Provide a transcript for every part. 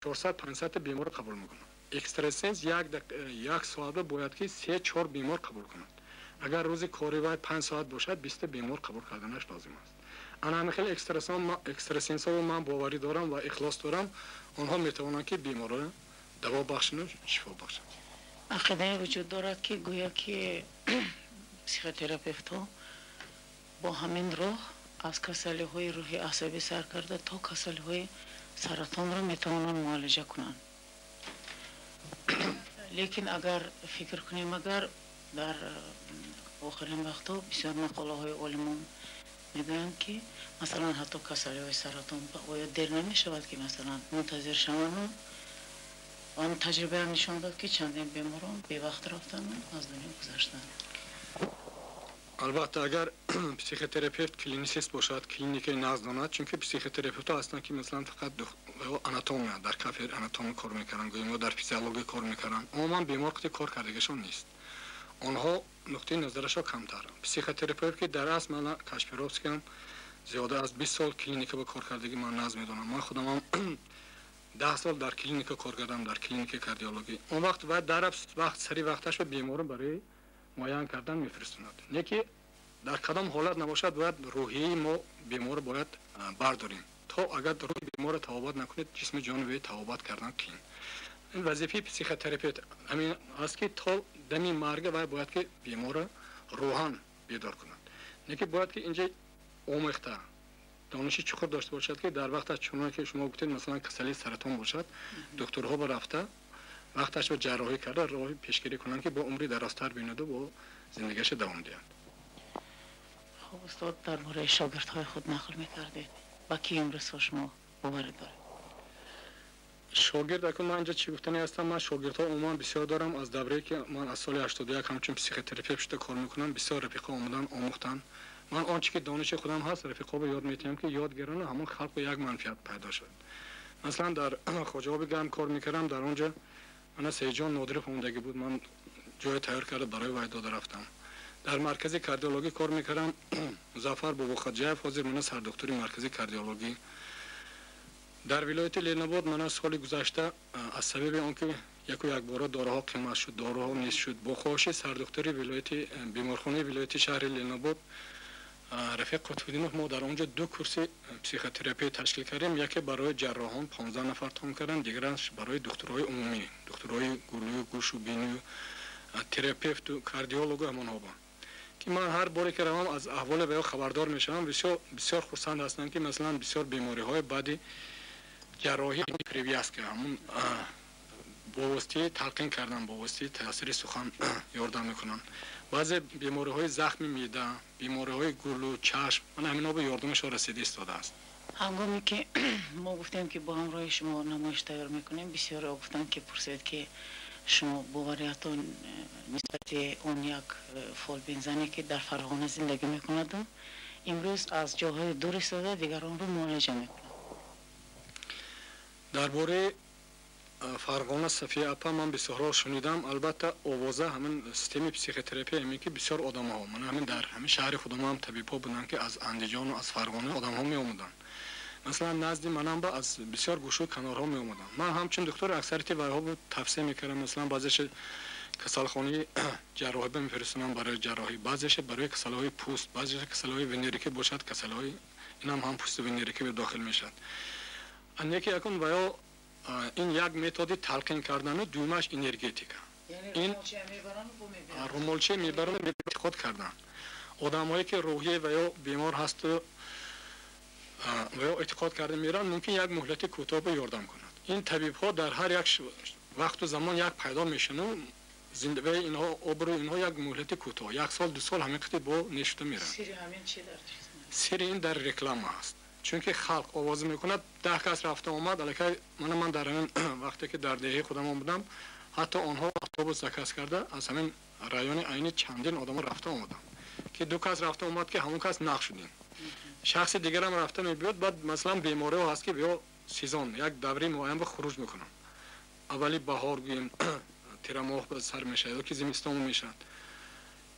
400-500 تا بیمار قبول میکنند. اکستراسنس یک ساعت باید که 3-4 بیمار قبول کنند. اگر روزی کاری باید 5 ساعت باشد 20 بیمار قبول کردنش لازم است. انا خیلی اکستراسنس ها من باوری دارم و اخلاص دارم، آنها میتوانند که بیمار را دوا بخشند و شفا بخشند. عقیده وجود دارد که گویا که پسیخوتراپیست ها با همین راه از کسلی های روحی عصبی سر کرده تا کسلی های سرطان را میتوانند معالجه کنند. لیکن اگر فکر کنیم اگر در آخرین وقتا بسیار مقاله های علمان میگویند که مثلا حتی کسلی های سرطان باید دیر نمی شود که مثلا منتظر شوند و آن تجربه هم نشان داد که چندین بیماران به وقت رفتن و از دنیا گذشتن. البته اگر پسیخوتراپیست کلینیسیست باشد، کلینیک نقض داند، چون که پسیخوتراپیست ها هستند که مثلا فقط آناتومی در کافه آناتومی کار میکنن، گویا در فیزیولوژی کار میکنن، عموما بیمار وقتی کار کردگیشون نیست، آنها نقطه نظرشون کمتر. پسیخوتراپیست که در اصل من کاشپیروفسکی هم زیاده از 20 سال کلینیک با کار کردگی من نقض میدونم. من خودم هم 10 سال در کلینیک کار کردم، در کلینیک کاردیولوژی. اون وقت بعد در وقت سری وقتش به بیمار برای معاینه کردن میفرستند. یکی در کدام حالت نباشد باید روحی ما بیمار باید برداریم تا اگر روی بیمار تهابات نکنید جسم جانبی تهابات کردن کین. این وظیفه پسیخوتراپیست همین است که تا دمی مرگ باید که بیمار روحان بیدار کنند. نه که باید که اینجا اومخته دانشی چقدر داشته باشد که در وقت چون که شما گفتید مثلا کسلی سرطان باشد دکترها برفته وقتش به جراحی کرده راهی پیشگیری کنند که با عمری درازتر بیند و با زندگیش دوام دهند. خب استاد درباره شاگردهای خود نقل میکردید، با کی امروز شما باوری دارید؟ شاگرد اکنون من اینجا چی گفتنی هستم، من شاگردها عموما بسیار دارم. از دوره که من از سال 81 همچون پسیخوتراپیست کار میکنم بسیار رفیقا آمدن آموختن. من آنچه که دانش خودم هست رفیقا به یاد میتونم که یادگیرانه همون خلق و یک منفعت پیدا شد. مثلا در خواجه آب گرم کار میکردم، در اونجا من سیجان نادر فهمیدگی بود، من جای تیار کرده برای وای داده رفتم. در مرکز کاردیولوژی کار میکردم، مظفر بابا خدجیف حاضر من سردکتری مرکز کاردیولوژی. در ولایت لیناباد من سال گذشته از سبب آنکه یک بار داروها قیمت شد، داروها نیست شد، با خواهش سردکتری ولایت بیمارخانه ولایت شهر لیناباد رفیق قطب‌الدین ما در اونجا 2 کورس پسیخوتراپی تشکیل کردیم. یکی برای جراحان 15 نفر تام کردن، دیگرش برای دکترای عمومی، دکترای گلوی گوش و بینی، تراپیست و کاردیولوگ همان ها که من هر باری که روم از احوال به خبردار میشم. بسیار خرسند هستم که مثلا بسیار بیماری های بعدی جراحی پریویاس که همون با واسطه تلقین کردن، با واسطه تاثیر سخن یاردم میکنن. بعضی بیماری های زخم میده، بیماری های گلو، چشم، من همینا به یاردمش رسیده ایستاده است. هنگامی که ما گفتیم که با همراه شما نمایش تیار میکنیم، بسیار گفتن که پرسید که شما باوریتون نسبت اون یک فال بنزنی که در فرغانه زندگی میکند امروز از جاهای دور ایستاده دیگران رو معالجه میکنند. درباره فرغانه صفیه اپا من بسیار شنیدم. البته آوازه همین سیستم پسیخوتراپی همین که بسیار آدم ها، من همین در همین شهر خودم هم طبیب ها بودن که از اندیجان و از فرغانه آدم ها می اومدن. مثلا نزد منم با از بسیار گوشه و کنارها می اومدن. من همچون دکتر اکثریت وایها بود توصیه میکردم، مثلا بعضیش کسالخانه جراحی بمیفرستونم برای جراحی، بعضیش برای کسالهای پوست، بعضیش کسالهای ونریکی باشد، کسالهای اینم هم پوست ونریکی به داخل میشد. انیکی اکن ویا این یک متد تلقین کردن و دومش انرژتیکا، این رومولچه میبرن به خود کردن. آدمایی که روحی و یا بیمار هست و یا اعتقاد کرده میرن ممکن یک مهلت کوتاه به یاردم کند. این طبیب ها در هر یک وقت و زمان یک پیدا میشن و زنده اینها عبر اینها یک مهلت کوتاه، 1 سال 2 سال همین قطعه با نشته میرن. سری همین چی در سری این در رکلام هست، چون که خلق آواز میکند 10 کس رفته آمد. الکی من در این وقتی که در دهه خودم بودم حتی آنها اتوبوس زکس کرده از همین رایون عین چندین آدم رفته آمدن که 2 کس رفته آمد که همون کس نقش شدیم. شخص دیگر هم رفته میبود. بعد مثلا بیماری ها هست که بیا سیزن یک دوره معین به خروج میکنن، اولی بهار گویم تیر ماه به سر میشه یا که زمستان میشن،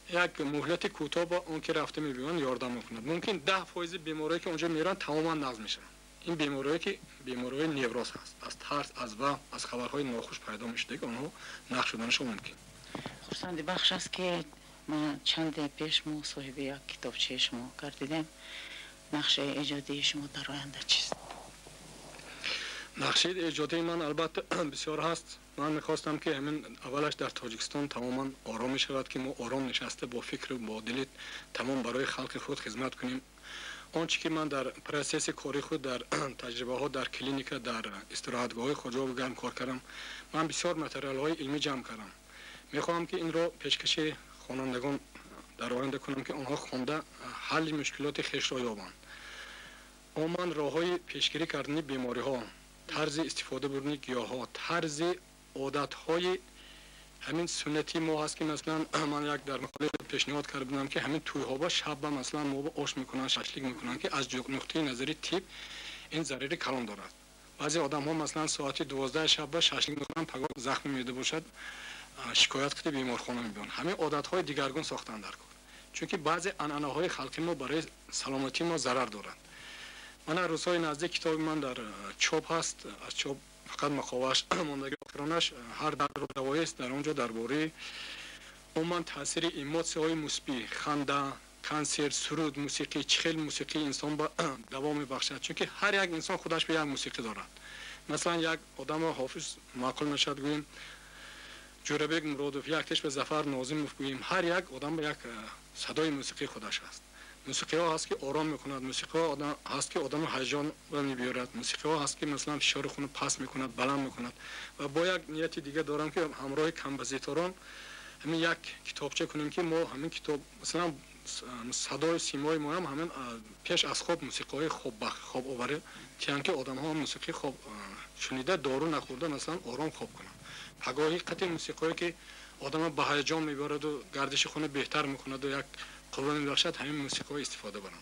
یک مهلت کوتاه با اون که رفته میبینن یاردم میکنند. ممکن 10% بیماری که اونجا میرن تماما نقض میشن. این بیماریایی که بیماری‌های نیوروز هست، از ترس، از وهم، از خبرهای ناخوش پیدا میشه که اونها نقش شدنش ممکن. خورسندی بخش است که ما چند پیش ما صاحب یک کتابچه شما کردیدیم. نقشه ایجادی شما در آینده چیست؟ نقشه ایجادی من البته بسیار هست. من میخواستم که همین اولش در تاجیکستان تماما آرام شود که ما آرام نشسته با فکر و با دل تمام برای خلق خود خدمت کنیم. آنچه که من در پروسس کاری خود در تجربه ها در کلینیک در استراحتگاه های خود و گرم کار کردم. من بسیار متریال های علمی جمع کردم. میخواهم که این را پیشکش خوانندگان در آینده کنم که آنها خوانده حل مشکلات خویش را یابند. عموما راههای پیشگیری کردن بیماری ها، طرز استفاده بردن گیاها، طرز عادت های همین سنتی ما هست که مثلا من یک در مقاله پیشنهاد کرده بودم که همین توی ها با شب مثلا ما با آش میکنن، ششلیک میکنن که از نقطه نظری تیپ این ضرر کلان دارد. بعضی آدم ها مثلا ساعت 12 شب ششلیک میکنن، پگاه زخم میده باشد شکایت کرده بیمارخانه میبرن. همین عادت های دیگرگون ساختن در کار، چون که بعضی عنعنه های خلقی ما برای سلامتی ما ضرر دارند. من روزهای نزدیک کتاب من در چاپ هست، از چاپ فقط مقاله‌اش ماندگی آخرانش هر درد و دوایی است. در اونجا درباره عموما تاثیر ایموسی‌های مثبت، خنده، کانسر، سرود، موسیقی، چه خیلی موسیقی انسان با دوا میبخشد، چون که هر یک انسان خودش به یک موسیقی دارد. مثلا یک آدم حافظ معقول میشد گوییم جوربک مرادوف، یک تش به ظفر ناظم میگوییم، هر یک آدم به یک صدای موسیقی خودش است. موسیقی ها هست که آرام میکند، موسیقی ها هست که آدم هیجان را میبیارد، موسیقی ها هست که مثلا فشار خون پس میکند، بلند میکند. و با یک نیت دیگه دارم که همراه کمبزیتوران همین یک کتابچه کنیم که ما همین کتاب مثلا صدای سیمای ما هم همین پیش از خواب موسیقی های خواب آوره که آدم ها موسیقی خواب شنیده دارو نخورده مثلا آرام خواب کنند. پگاهی قطع موسیقی که آدم به هیجان میبرد و گردش خون بهتر میکند و یک قوه میبخشد، همین موسیقی استفاده برم.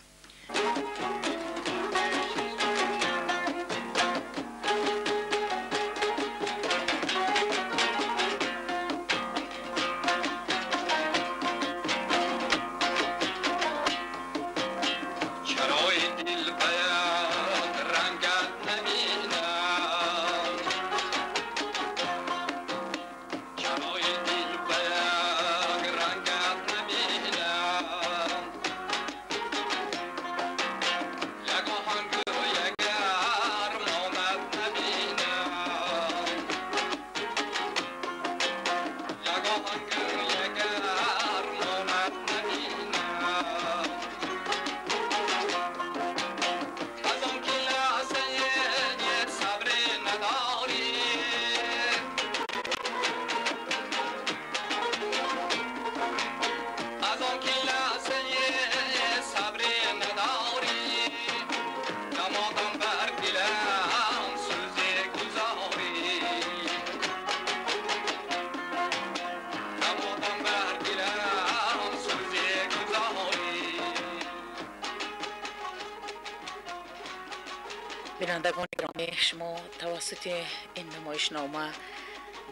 بینندگان گرامی، شما توسط این نمایشنامه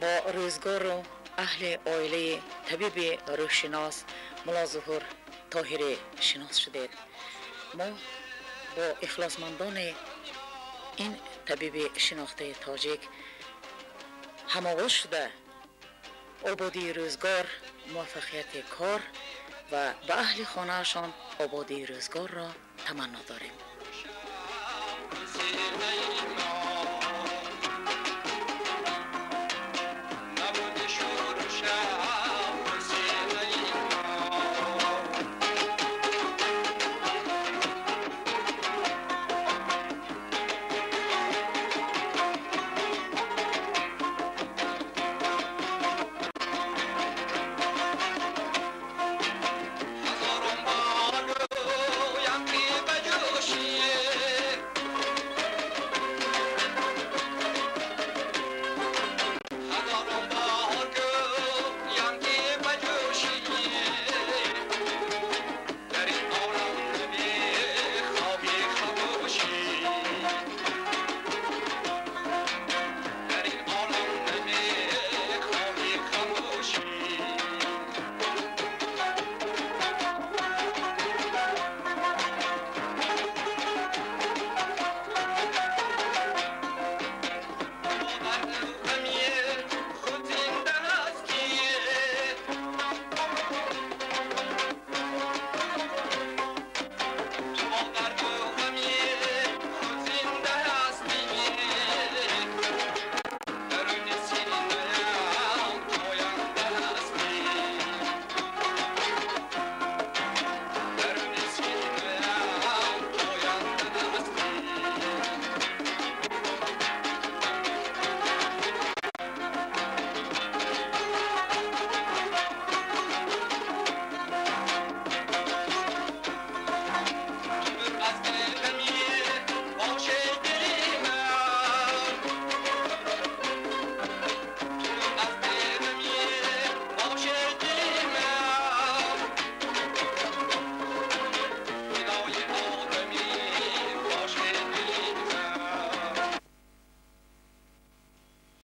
با روزگار و اهل عائله طبیب روحشناس ملا ظهور طاهری شناس شدید. ما با اخلاصمندان این طبیب شناخته تاجیک هم‌آواز شده آبادی روزگار، موفقیت کار و به اهل خانه‌شان آبادی روزگار را تمنا داریم.